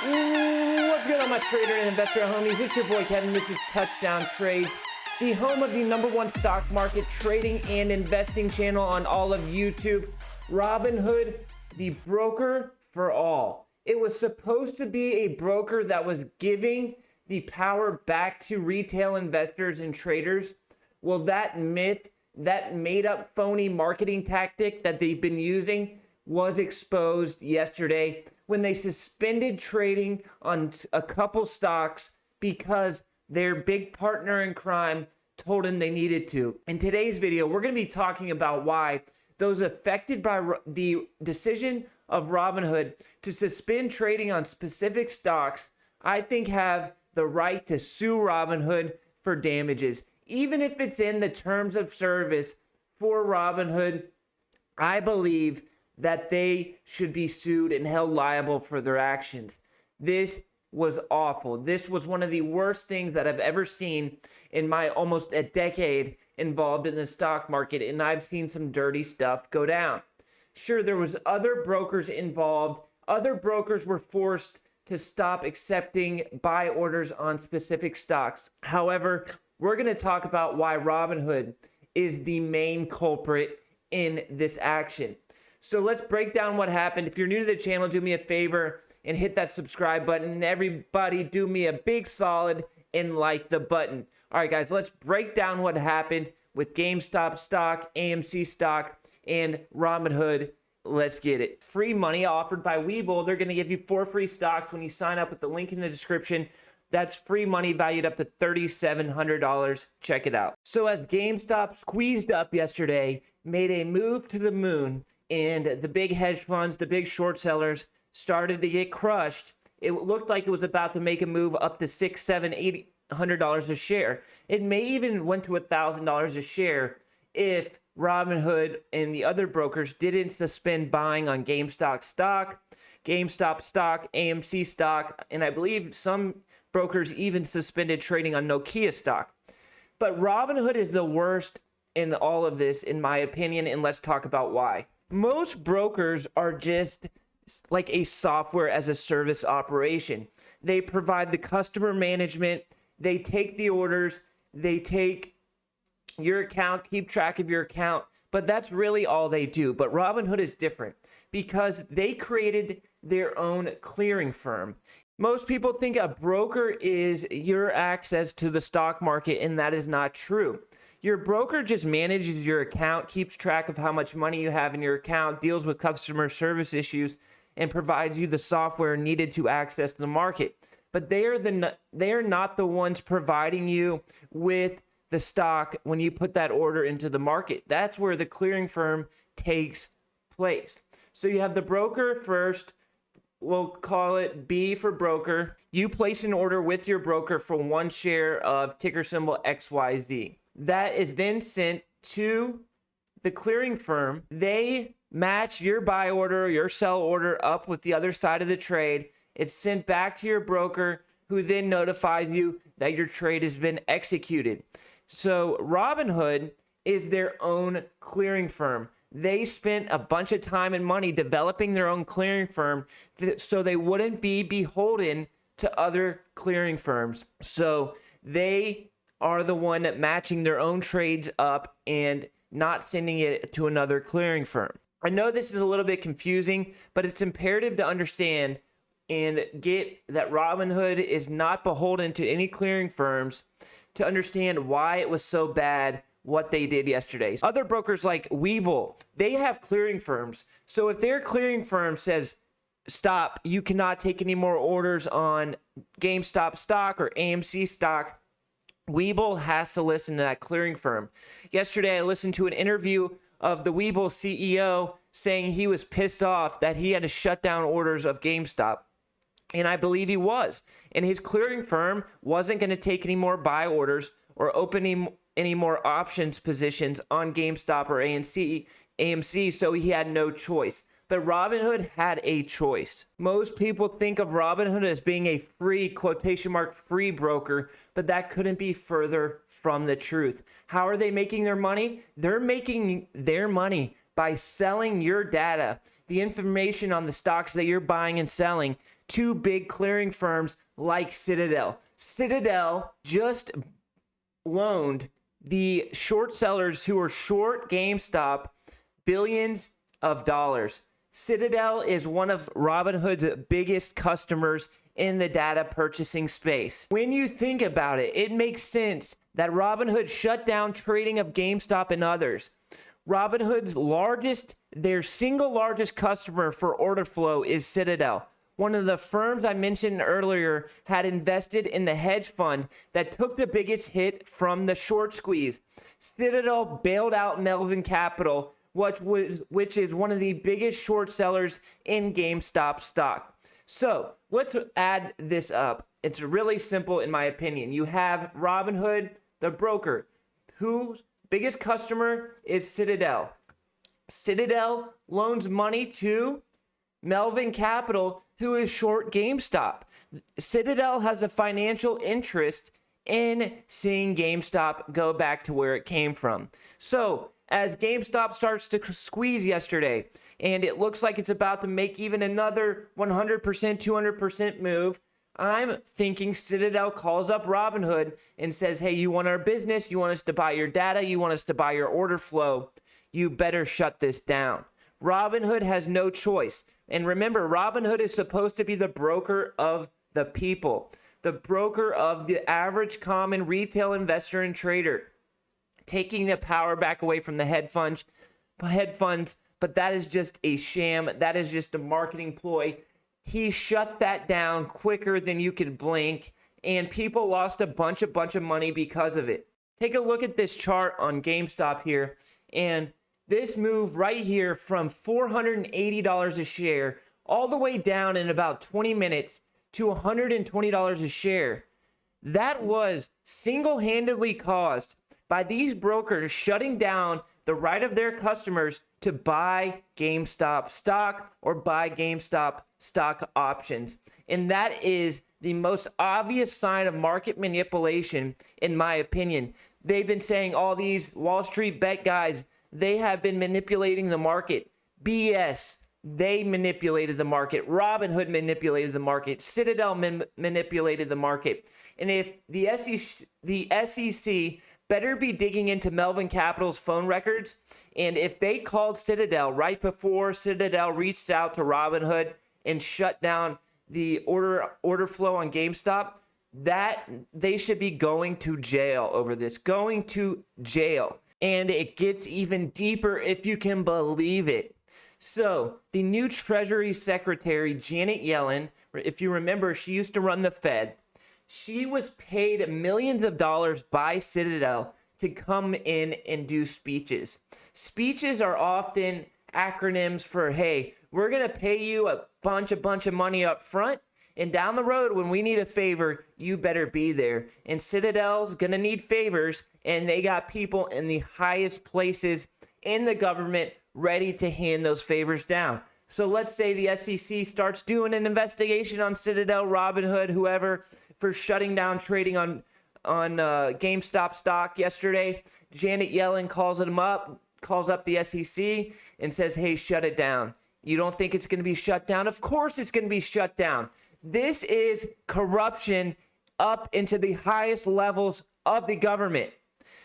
What's going on, my trader and investor homies? It's your boy Kevin. This is Touchdown Trades, the home of the #1 stock market trading and investing channel on all of YouTube. Robinhood, the broker for all. It was supposed to be a broker that was giving the power back to retail investors and traders. Well, that myth, that made up phony marketing tactic that they've been using was exposed yesterday when they suspended trading on a couple stocks because their big partner in crime told them they needed to. In today's video, we're going to be talking about why those affected by the decision of Robinhood to suspend trading on specific stocks, I think, have the right to sue Robinhood for damages. Even if it's in the terms of service for Robinhood, I believe that they should be sued and held liable for their actions. This was awful. This was one of the worst things that I've ever seen in my almost a decade involved in the stock market, and I've seen some dirty stuff go down. Sure, there was other brokers involved. Other brokers were forced to stop accepting buy orders on specific stocks. However, we're going to talk about why Robinhood is the main culprit in this action. So let's break down what happened. If you're new to the channel, do me a favor and hit that subscribe button. And everybody do me a big solid and like the button. All right, guys, let's break down what happened with GameStop stock, AMC stock, and Robinhood. Let's get it. Free money offered by Webull. They're going to give you 4 free stocks when you sign up with the link in the description. That's free money valued up to $3,700. Check it out. So as GameStop squeezed up yesterday, made a move to the moon, and the big hedge funds, the big short sellers started to get crushed. It looked like it was about to make a move up to $600, $700, $800 a share. It may even went to $1,000 a share if Robinhood and the other brokers didn't suspend buying on GameStop stock, AMC stock, and I believe some brokers even suspended trading on Nokia stock. But Robinhood is the worst in all of this, in my opinion, and let's talk about why. Most brokers are just like a software as a service operation. They provide the customer management, they take the orders, they take your account, keep track of your account, but that's really all they do. But Robinhood is different because they created their own clearing firm. Most people think a broker is your access to the stock market, and that is not true. Your broker just manages your account, keeps track of how much money you have in your account, deals with customer service issues, and provides you the software needed to access the market. But they are not the ones providing you with the stock when you put that order into the market. That's where the clearing firm takes place. So you have the broker first. We'll call it B for broker. You place an order with your broker for 1 share of ticker symbol XYZ. That is then sent to the clearing firm. They match your buy order or your sell order up with the other side of the trade. It's sent back to your broker, who then notifies you that your trade has been executed. So Robinhood is their own clearing firm. They spent a bunch of time and money developing their own clearing firm so they wouldn't be beholden to other clearing firms. So they are the one matching their own trades up and not sending it to another clearing firm. I know this is a little bit confusing, but it's imperative to understand and get that Robinhood is not beholden to any clearing firms to understand why it was so bad what they did yesterday. Other brokers like Webull, they have clearing firms. So if their clearing firm says, stop, you cannot take any more orders on GameStop stock or AMC stock, Webull has to listen to that clearing firm. Yesterday, I listened to an interview of the Webull CEO saying he was pissed off that he had to shut down orders of GameStop. And I believe he was. And his clearing firm wasn't going to take any more buy orders or open any more options positions on GameStop or AMC, so he had no choice. But Robinhood had a choice. Most people think of Robinhood as being a free, quotation mark, free broker, but that couldn't be further from the truth. How are they making their money? They're making their money by selling your data, the information on the stocks that you're buying and selling, to big clearing firms like Citadel. Citadel just loaned the short sellers who are short GameStop billions of dollars. Citadel is one of Robinhood's biggest customers in the data purchasing space. When you think about it, it makes sense that Robinhood shut down trading of GameStop and others. Their single largest customer for order flow is Citadel. One of the firms I mentioned earlier had invested in the hedge fund that took the biggest hit from the short squeeze. Citadel bailed out Melvin Capital, which is one of the biggest short sellers in GameStop stock. So let's add this up. It's really simple in my opinion. You have Robinhood, the broker, whose biggest customer is Citadel. Citadel loans money to Melvin Capital, who is short GameStop. Citadel has a financial interest in seeing GameStop go back to where it came from. So as GameStop starts to squeeze yesterday, and it looks like it's about to make even another 100%, 200% move, I'm thinking Citadel calls up Robinhood and says, hey, you want our business? You want us to buy your data? You want us to buy your order flow? You better shut this down. Robinhood has no choice. And remember, Robinhood is supposed to be the broker of the people, the broker of the average common retail investor and trader, taking the power back away from the hedge funds. But that is just a sham. That is just a marketing ploy. He shut that down quicker than you could blink, and people lost a bunch of money because of it. Take a look at this chart on GameStop here, and this move right here from $480 a share all the way down in about 20 minutes to $120 a share. That was single-handedly caused by these brokers shutting down the right of their customers to buy GameStop stock or buy GameStop stock options. And that is the most obvious sign of market manipulation, in my opinion. They've been saying all these Wall Street bet guys, they have been manipulating the market. BS. They manipulated the market. Robinhood manipulated the market. Citadel manipulated the market. And if the SEC better be digging into Melvin Capital's phone records, and if they called Citadel right before Citadel reached out to Robinhood and shut down the order flow on GameStop, that they should be going to jail over this. Going to jail. And it gets even deeper if you can believe it. So the new Treasury Secretary, Janet Yellen, if you remember, she used to run the Fed. She was paid millions of dollars by Citadel to come in and do speeches. Speeches are often acronyms for, hey, we're going to pay you a bunch of money up front, and down the road, when we need a favor, you better be there. And Citadel's going to need favors, and they got people in the highest places in the government ready to hand those favors down. So let's say the SEC starts doing an investigation on Citadel, Robinhood, whoever, for shutting down trading on GameStop stock yesterday. Janet Yellen calls up the SEC and says, hey, shut it down. You don't think it's going to be shut down? Of course it's going to be shut down. This is corruption up into the highest levels of the government.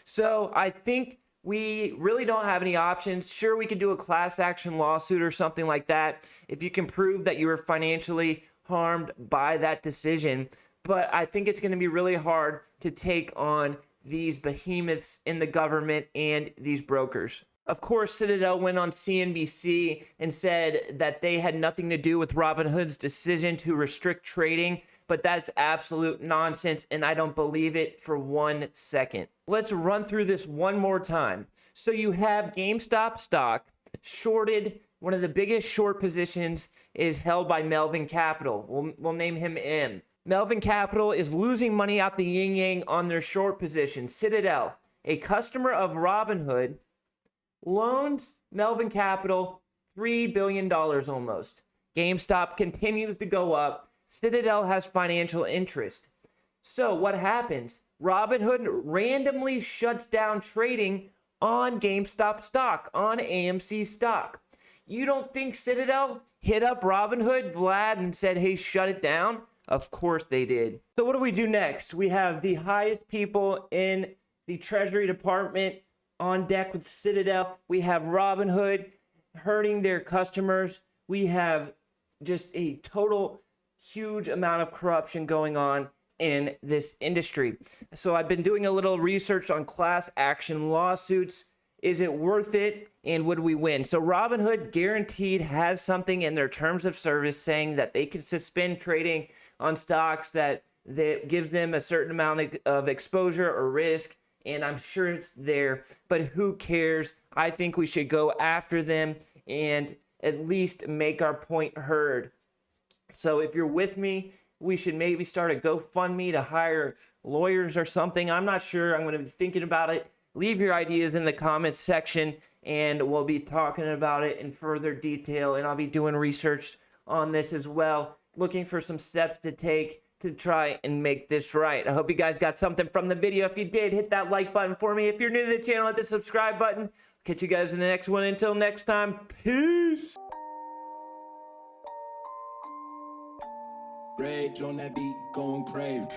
So I think we really don't have any options. Sure, we could do a class action lawsuit or something like that if you can prove that you were financially harmed by that decision. But I think it's going to be really hard to take on these behemoths in the government and these brokers. Of course, Citadel went on CNBC and said that they had nothing to do with Robinhood's decision to restrict trading, but that's absolute nonsense, and I don't believe it for 1 second. Let's run through this one more time. So you have GameStop stock shorted. One of the biggest short positions is held by Melvin Capital. We'll name him M. Melvin Capital is losing money out the yin-yang on their short position. Citadel, a customer of Robinhood, loans Melvin Capital $3 billion almost. GameStop continues to go up. Citadel has financial interest. So what happens? Robinhood randomly shuts down trading on GameStop stock, on AMC stock. You don't think Citadel hit up Robinhood, Vlad, and said, hey, shut it down? Of course they did. So what do we do next? We have the highest people in the Treasury Department on deck with Citadel. We have Robinhood hurting their customers. We have just a total huge amount of corruption going on in this industry. So I've been doing a little research on class action lawsuits. Is it worth it? And would we win? So Robinhood guaranteed has something in their terms of service saying that they can suspend trading on stocks that gives them a certain amount of exposure or risk. And I'm sure it's there, but who cares? I think we should go after them and at least make our point heard. So if you're with me, we should maybe start a GoFundMe to hire lawyers or something. I'm not sure. I'm going to be thinking about it. Leave your ideas in the comments section, and we'll be talking about it in further detail. And I'll be doing research on this as well, looking for some steps to take to try and make this right. I hope you guys got something from the video. If you did, hit that like button for me. If you're new to the channel, hit the subscribe button. Catch you guys in the next one. Until next time, peace. Rage on that beat, going crazy.